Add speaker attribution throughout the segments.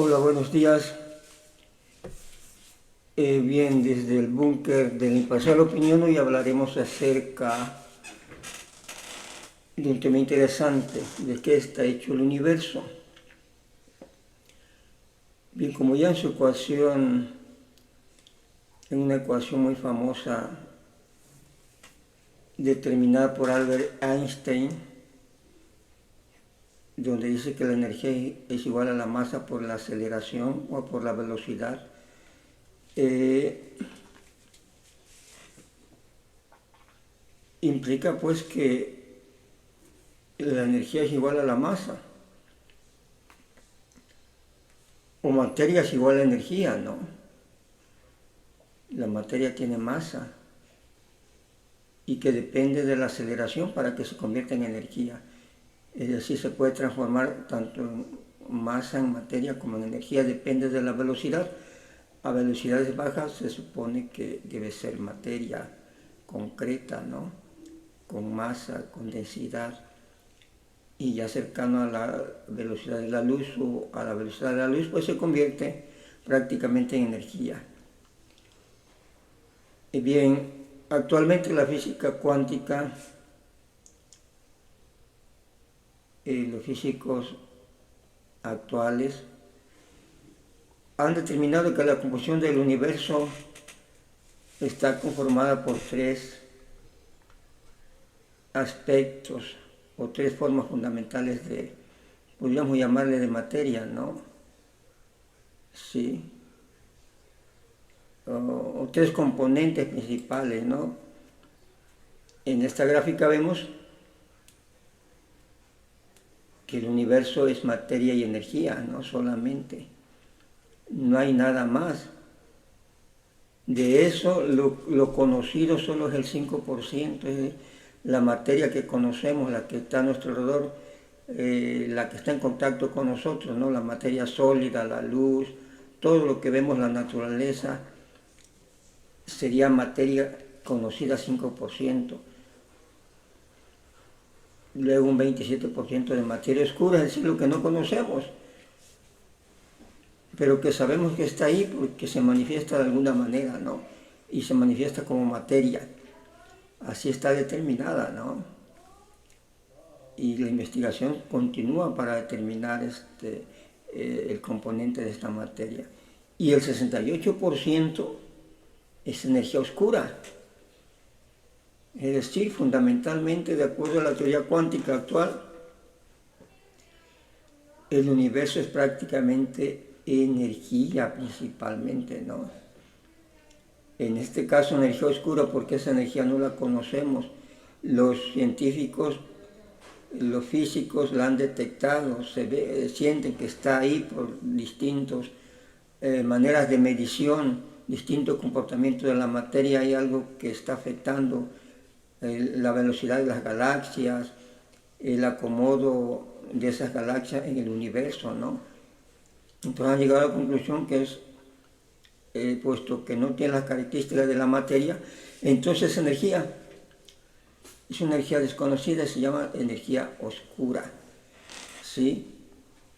Speaker 1: Hola, buenos días. Bien, desde el búnker de la imparcial opinión hoy hablaremos acerca de un tema interesante, de qué está hecho el universo. Bien, como ya en su ecuación, en una ecuación muy famosa determinada por Albert Einstein, donde dice que la energía es igual a la masa por la aceleración o por la velocidad, implica pues que la energía es igual a la masa, o materia es igual a energía, ¿no? La materia tiene masa y que depende de la aceleración para que se convierta en energía. Es decir, se puede transformar tanto en masa, en materia, como en energía, depende de la velocidad. A velocidades bajas se supone que debe ser materia concreta, ¿no? Con masa, con densidad, y ya cercano a la velocidad de la luz o a la velocidad de la luz, pues se convierte prácticamente en energía. Y bien, actualmente la física cuántica, los físicos actuales han determinado que la composición del universo está conformada por tres aspectos o tres formas fundamentales de, podríamos llamarle de materia, ¿no? Sí. O tres componentes principales, ¿no? En esta gráfica vemos que el universo es materia y energía, no solamente. No hay nada más. De eso lo conocido solo es el 5%, es la materia que conocemos, la que está a nuestro alrededor, la que está en contacto con nosotros, ¿no? La materia sólida, la luz, todo lo que vemos en la naturaleza sería materia conocida 5%. Luego un 27% de materia oscura, es decir, lo que no conocemos, pero que sabemos que está ahí porque se manifiesta de alguna manera, ¿no? Y se manifiesta como materia. Así está determinada, ¿no? Y la investigación continúa para determinar el componente de esta materia. Y el 68% es energía oscura. Es decir, fundamentalmente, de acuerdo a la teoría cuántica actual, el universo es prácticamente energía principalmente, ¿no? En este caso energía oscura porque esa energía no la conocemos. Los científicos, los físicos la han detectado, sienten que está ahí por distintas maneras de medición, distintos comportamientos de la materia. Hay algo que está afectando la velocidad de las galaxias, el acomodo de esas galaxias en el universo, ¿no? Entonces han llegado a la conclusión que es, puesto que no tiene las características de la materia, entonces energía es una energía desconocida, se llama energía oscura, ¿sí?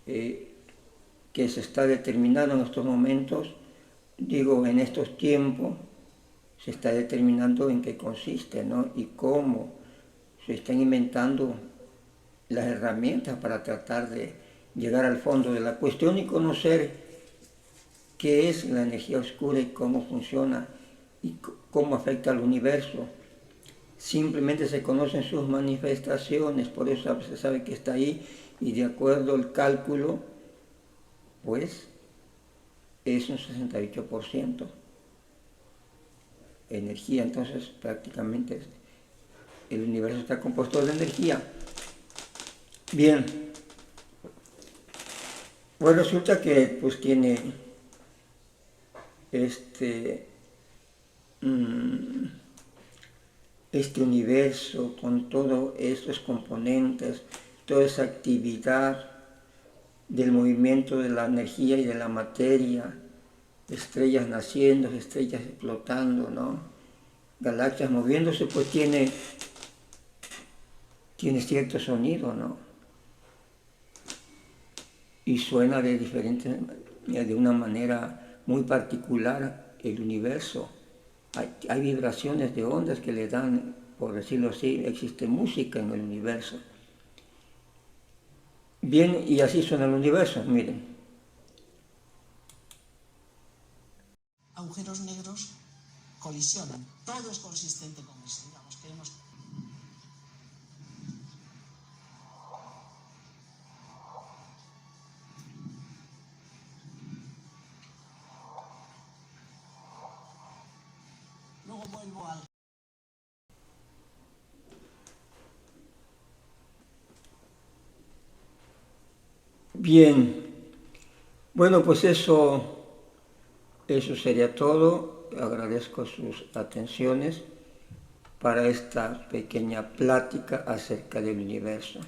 Speaker 1: Que se está determinando en estos momentos, digo, en estos tiempos, se está determinando en qué consiste, ¿no? Y cómo se están inventando las herramientas para tratar de llegar al fondo de la cuestión y conocer qué es la energía oscura y cómo funciona y cómo afecta al universo. Simplemente se conocen sus manifestaciones, por eso se sabe que está ahí y de acuerdo al cálculo, pues es un 68% energía. Entonces prácticamente el universo está compuesto de energía. Bien, pues resulta que pues tiene este universo con todos estos componentes, toda esa actividad del movimiento de la energía y de la materia, estrellas naciendo, estrellas explotando, ¿no? Galaxias moviéndose, pues tiene cierto sonido, ¿no? Y suena de diferentes de una manera muy particular el universo. Hay vibraciones de ondas que le dan, por decirlo así, existe música en el universo. Bien, y así suena el universo, miren.
Speaker 2: Agujeros negros colisionan. Todo es consistente con eso. Digamos, queremos... Luego vuelvo al...
Speaker 1: Bien, bueno, pues eso sería todo. Agradezco sus atenciones para esta pequeña plática acerca del universo.